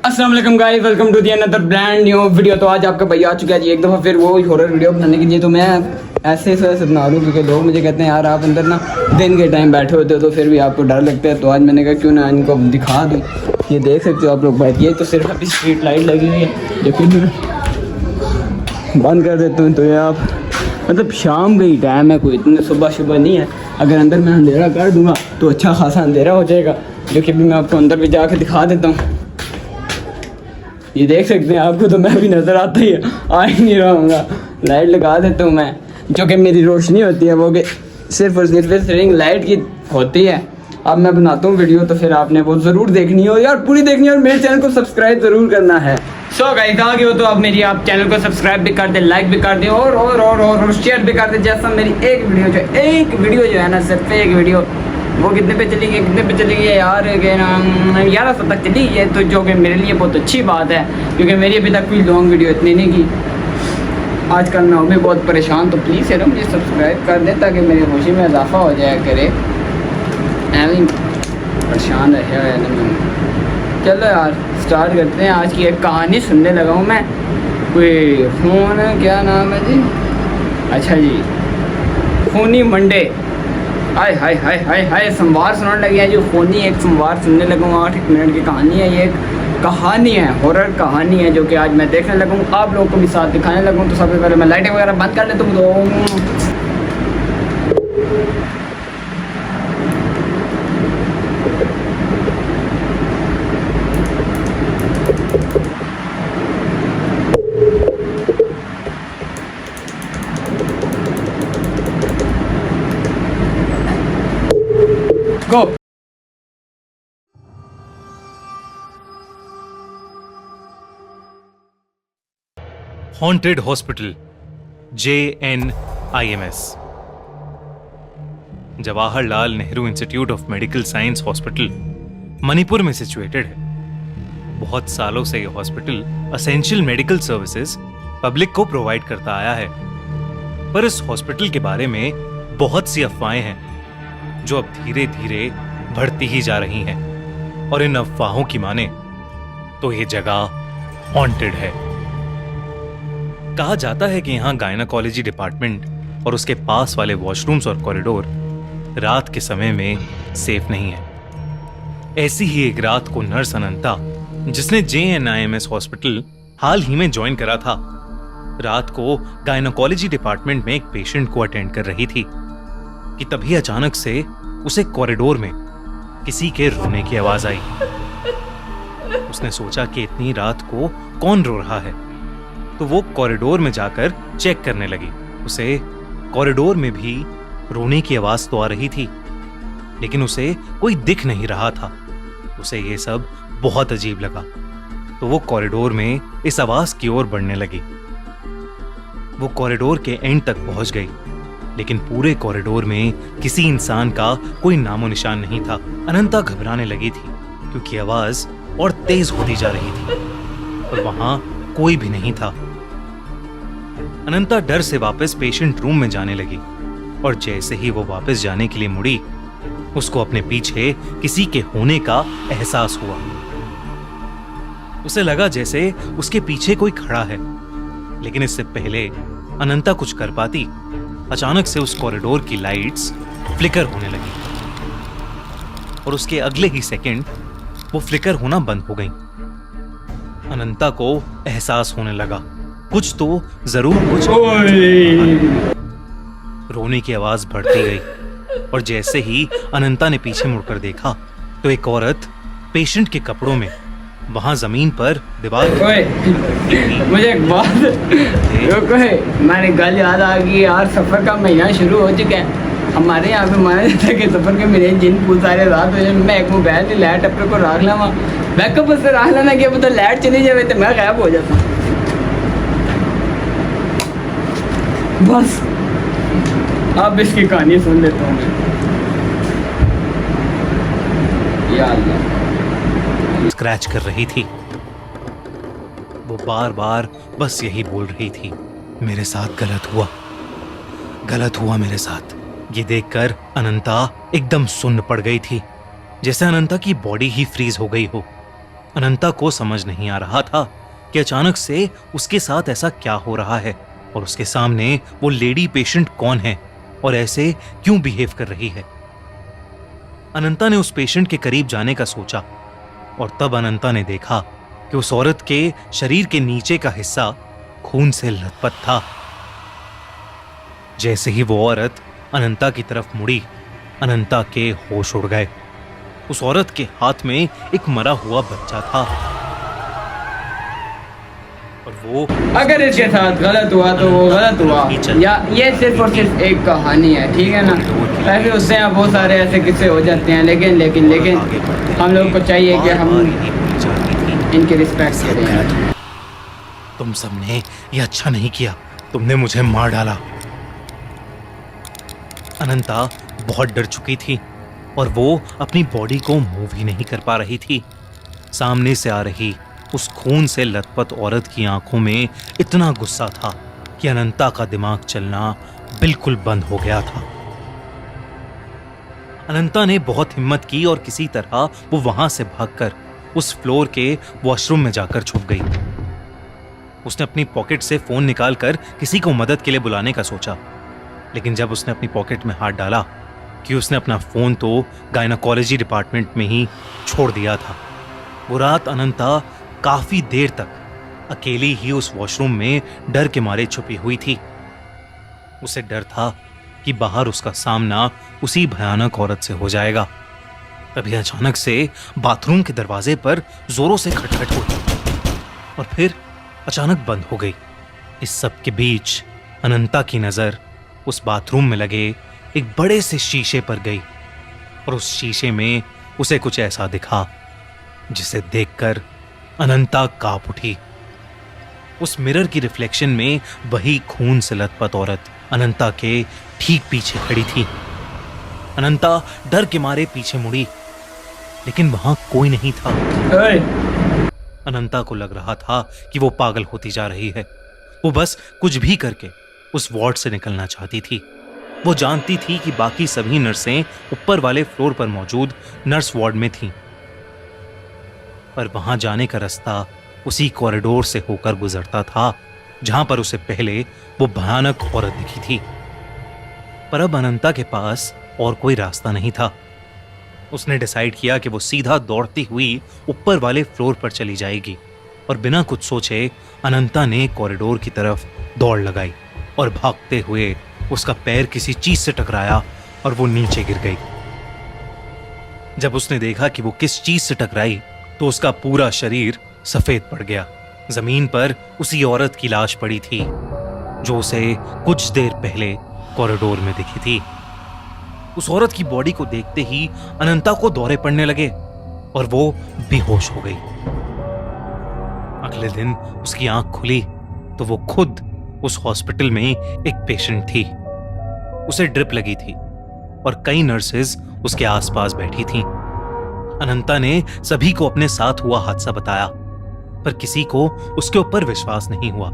अस्सलाम वालेकुम guys, welcome to the another brand new video. तो आज आपका भैया आ चुका है जी एक दफ़ा फिर वो हॉरर वीडियो बनाने के लिए। तो मैं ऐसे बना लूँ क्योंकि लोग मुझे कहते हैं यार आप अंदर ना दिन के टाइम बैठे होते हो तो फिर भी आपको डर लगता है। तो आज मैंने कहा क्यों ना इनको दिखा दूँ। ये देख सकते हो आप लोग भाई, ये तो सिर्फ अभी स्ट्रीट लाइट लगी हुई है जो कि बंद कर देता हूँ। तो ये आप मतलब शाम का ही टाइम है, कोई इतने सुबह नहीं है। अगर अंदर मैं अंधेरा कर दूँगा तो अच्छा खासा अंधेरा हो जाएगा, जो कि अभी मैं आपको अंदर भी जाके दिखा देता हूँ। ये देख सकते हैं, आपको तो मैं भी नज़र आता ही आ ही नहीं रहा हूँ। लाइट लगा देता हूँ मैं, जो कि मेरी रोशनी होती है वो कि सिर्फ और सिर्फ रिंग लाइट की होती है। अब मैं बनाता हूँ वीडियो तो फिर आपने वो ज़रूर देखनी हो यार, पूरी देखनी है और मेरे चैनल को सब्सक्राइब ज़रूर करना है। सो गाइस कहाँ हो तो आप मेरी आप चैनल को सब्सक्राइब भी कर दे, लाइक भी कर दे और शेयर भी कर दे। जैसा मेरी एक वीडियो जो है ना, सिर्फ एक वीडियो वो कितने पे चली गई यार, 1100 तक चली है। तो जो कि मेरे लिए बहुत अच्छी बात है क्योंकि मेरी अभी तक कोई लॉन्ग वीडियो इतनी नहीं की। आजकल मैं भी बहुत परेशान, तो प्लीज़ यार मुझे सब्सक्राइब कर दे ताकि मेरी खुशी में इजाफा हो जाया करे। एवं परेशान रहे मैं। चलो यार स्टार्ट करते हैं। आज की एक कहानी सुनने लगा हूँ मैं। कोई फ़ोन, क्या नाम है जी? अच्छा जी, खूनी मंडे। हाय हाय हाय हाय हाय, संवार सुनाने लगे हैं जो खूनी। एक संवार सुनने लगा हूँ, 8 मिनट की कहानी है। ये एक कहानी है, हॉरर कहानी है, जो कि आज मैं देखने लगा हूँ, आप लोगों को भी साथ दिखाने लगा हूँ। तो सबसे पहले मैं लाइटें वगैरह बंद कर लेता हूँ। तो go. Haunted hospital JNIMS Jawaharlal Nehru institute of medical science hospital Manipur में सिचुएटेड है। बहुत सालों से यह hospital essential medical services public को प्रोवाइड करता आया है। पर इस हॉस्पिटल के बारे में बहुत सी अफवाहें हैं जो अब धीरे धीरे बढ़ती ही जा रही हैं। और इन अफवाहों की माने तो ये जगह हॉन्टेड है। कहा जाता है कि यहाँ गायनाकोलॉजी डिपार्टमेंट और उसके पास वाले वॉशरूम्स और कॉरिडोर रात के समय में सेफ नहीं है। ऐसी ही एक रात को नर्स अनंता, जिसने JNIMS हॉस्पिटल हाल ही में ज्वाइन करा था, रात को गायनाकोलॉजी डिपार्टमेंट में एक पेशेंट को अटेंड कर रही थी कि तभी अचानक से उसे कॉरिडोर में किसी के रोने की आवाज आई। उसने सोचा कि इतनी रात को कौन रो रहा है, तो वो कॉरिडोर में जाकर चेक करने लगी। उसे कॉरिडोर में भी रोने की आवाज तो आ रही थी, लेकिन उसे कोई दिख नहीं रहा था। उसे ये सब बहुत अजीब लगा, तो वो कॉरिडोर में इस आवाज की ओर बढ़ने लगी। वो कॉरिडोर के एंड तक पहुंच गई, लेकिन पूरे कॉरिडोर में किसी इंसान का कोई नामो निशान नहीं था। अनंता घबराने लगी थी क्योंकि आवाज और तेज होती जा रही थी और वहां कोई भी नहीं था। अनंता डर से वापस पेशेंट रूम में जाने लगी और जैसे ही वो वापस जाने के लिए मुड़ी, उसको अपने पीछे किसी के होने का एहसास हुआ। उसे लगा जैसे उसके पीछे कोई खड़ा है, लेकिन इससे पहले अनंता कुछ कर पाती, अचानक से उस कॉरिडोर की लाइट्स फ्लिकर होने लगी और उसके अगले ही सेकंड वो फ्लिकर होना बंद हो गई। अनंता को एहसास होने लगा कुछ तो जरूर कुछ। रोने की आवाज बढ़ती गई और जैसे ही अनंता ने पीछे मुड़कर देखा तो एक औरत पेशेंट के कपड़ों में वहां जमीन पर दीवार मुझे एक बात मैंने गल याद आ गई यार। सफ़र का महीना शुरू हो चुका है। हमारे यहाँ पे माना जाता है कि सफ़र के मेरे जिन पूछ सारे रात हो जाए, मैं एक मोबाइल की लाइट अपने को रख लवा, बैकअप से रख लेना कि मतलब लाइट चली जाए तो मैं गायब हो जाता। बस अब इसकी कहानी सुन लेता हूँ यार। स्क्रैच कर रही थी। वो बार बार बस यही बोल रही थी, मेरे साथ गलत हुआ मेरे साथ। ये देखकर अनंता एकदम सुन्न पड़ गई थी, जैसे अनंता की बॉडी ही फ्रीज हो गई हो। अनंता को समझ नहीं आ रहा था कि अचानक से उसके साथ ऐसा क्या हो रहा है और उसके सामने वो लेडी पेशेंट कौन है और ऐसे क्यों बिहेव कर रही है। अनंता ने उस पेशेंट के करीब जाने का सोचा और तब अनंता ने देखा कि उस औरत के शरीर के नीचे का हिस्सा खून से लथपथ था। जैसे ही वो औरत अनंता की तरफ मुड़ी, अनंता के होश उड़ गए। उस औरत के हाथ में एक मरा हुआ बच्चा था और वो अगर इसके साथ गलत हुआ तो वो गलत हुआ, या ये सिर्फ और सिर्फ एक कहानी है, ठीक है ना। ऐसे उससे यहाँ बहुत सारे ऐसे किस्से हो जाते हैं, लेकिन लेकिन लेकिन हम लोग को चाहिए कि हम इनकी रिस्पेक्ट करें यार। तुम सबने ये अच्छा नहीं किया, तुमने मुझे मार डाला। अनंता बहुत डर चुकी थी और वो अपनी बॉडी को मूव ही नहीं कर पा रही थी। सामने से आ रही उस खून से लथपथ औरत की आंखों में इतना गुस्सा था कि अनंता का दिमाग चलना बिल्कुल बंद हो गया था। अनंता ने बहुत हिम्मत की और किसी तरह वो वहां से भागकर उस फ्लोर के वॉशरूम में जाकर छुप गई। उसने अपनी पॉकेट से फोन निकालकर किसी को मदद के लिए बुलाने का सोचा, लेकिन जब उसने अपनी पॉकेट में हाथ डाला कि उसने अपना फोन तो गायनाकोलॉजी डिपार्टमेंट में ही छोड़ दिया था। वो रात अनंता काफी देर तक अकेली ही उस वॉशरूम में डर के मारे छुपी हुई थी। उसे डर था कि बाहर उसका सामना उसी भयानक औरत से हो जाएगा। तभी अचानक से बाथरूम के दरवाजे पर जोरों से खटखट हुई और फिर अचानक बंद हो गई। इस सब के बीच अनंता की नजर उस बाथरूम में लगे एक बड़े से शीशे पर गई और उस शीशे में उसे कुछ ऐसा दिखा जिसे देखकर अनंता कांप उठी। उस मिरर की रिफ्लेक्शन में वही खून से लथपथ औरत अनंता के ठीक पीछे खड़ी थी। अनंता डर के मारे पीछे मुड़ी, लेकिन वहां कोई नहीं था। अनंता को लग रहा था कि वो पागल होती जा रही है। वो बस कुछ भी करके उस वार्ड से निकलना चाहती थी। वो जानती थी कि बाकी सभी नर्सें ऊपर वाले फ्लोर पर मौजूद नर्स वार्ड में थीं, पर वहां जाने का रास्ता उसी कॉरिडोर से होकर गुजरता था जहां पर उसे पहले वो भयानक औरत दिखी थी। पर अब अनंता के पास और कोई रास्ता नहीं था। उसने डिसाइड किया कि वो सीधा दौड़ती हुई ऊपर वाले फ्लोर पर चली जाएगी और बिना कुछ सोचे अनंता ने कॉरिडोर की तरफ दौड़ लगाई और भागते हुए उसका पैर किसी चीज से टकराया और वो नीचे गिर गई। जब उसने देखा कि वो किस चीज से टकराई तो उसका पूरा शरीर सफेद पड़ गया। जमीन पर उसी औरत की लाश पड़ी थी जो उसे कुछ देर पहले कॉरिडोर में दिखी थी। उस औरत की बॉडी को देखते ही अनंता को दौरे पड़ने लगे और वो बेहोश हो गई। अगले दिन उसकी आंख खुली तो वो खुद उस हॉस्पिटल में एक पेशेंट थी। उसे ड्रिप लगी थी और कई नर्सेज उसके आसपास बैठी थीं। अनंता ने सभी को अपने साथ हुआ हादसा बताया, पर किसी को उसके ऊपर विश्वास नहीं हुआ।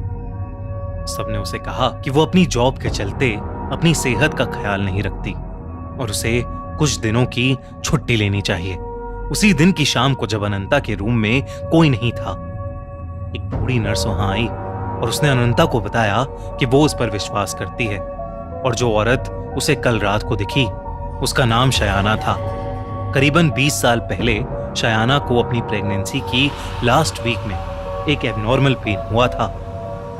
सबने उसे कहा कि वो अपनी जॉब के चलते अपनी सेहत का ख्याल नहीं रखती और उसे कुछ दिनों की छुट्टी लेनी चाहिए। उसी दिन की शाम को जब अनंता के रूम में कोई नहीं था, एक बूढ़ी नर्स वहां आई और उसने अनंता को बताया कि वो उस पर विश्वास करती है और जो औरत उसे कल रात को दिखी उसका नाम शयाना था। करीबन 20 साल पहले शयाना को अपनी प्रेगनेंसी की लास्ट वीक में एक एबनॉर्मल पेन हुआ था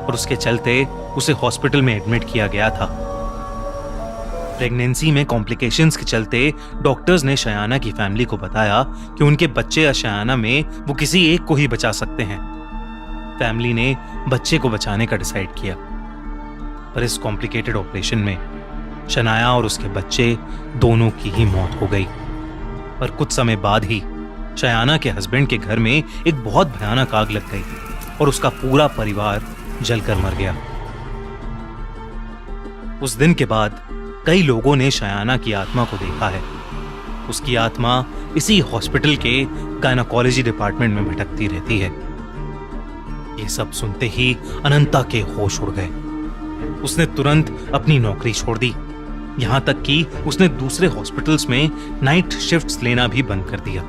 और उसके चलते उसे हॉस्पिटल में एडमिट किया गया था। प्रेगनेंसी में कॉम्प्लिकेशंस के चलते डॉक्टर्स ने शयाना की फैमिली को बताया कि उनके बच्चे या शयाना में वो किसी एक को ही बचा सकते हैं। फैमिली ने बच्चे को बचाने का डिसाइड किया, पर इस कॉम्प्लिकेटेड ऑपरेशन में शनाया और उसके बच्चे दोनों की ही मौत हो गई। पर कुछ समय बाद ही शयाना के हस्बैंड के घर में एक बहुत भयानक आग लग गई और उसका पूरा परिवार जलकर मर गया। उस दिन के बाद कई लोगों ने शयाना की आत्मा को देखा है। उसकी आत्मा इसी हॉस्पिटल के गायनाकोलॉजी डिपार्टमेंट में भटकती रहती है। ये सब सुनते ही अनंता के होश उड़ गए। उसने तुरंत अपनी नौकरी छोड़ दी, यहां तक कि उसने दूसरे हॉस्पिटल्स में नाइट शिफ्ट्स लेना भी बंद कर दिया।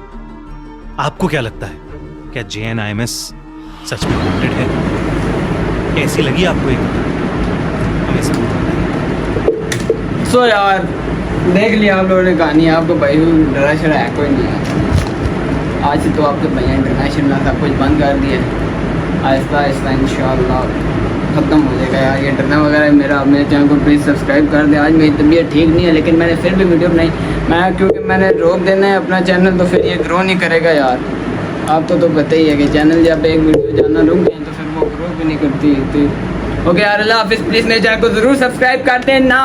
आपको क्या लगता है क्या JNIMS सच में हॉन्टेड है? कैसी लगी आपको एक हमें जरूर बताइए। सो यार देख लिया आप लोगों ने कहानी, आपको भाई डरा शरा है कोई नहीं है। आज से तो आपके भैया इंटरनेशनल सब कुछ बंद कर दिया है, आहिस्ता आहिस्ता इंशाल्लाह ख़त्म हो जाएगा यार ये डरना वगैरह। मेरे चैनल को प्लीज़ सब्सक्राइब कर दें। आज मेरी तबीयत ठीक नहीं है लेकिन मैंने फिर भी वीडियो बनाई, मैं क्योंकि मैंने रोक देना है अपना चैनल तो फिर ये ग्रो नहीं करेगा यार। आपको तो पता ही है कि चैनल जब एक वीडियो जाना रुक गए तो फिर वो ग्रो भी नहीं करती। तो ओके यार, अल्लाह हाफिज़। प्लीज़ मेरे चैनल को ज़रूर सब्सक्राइब कर दें ना।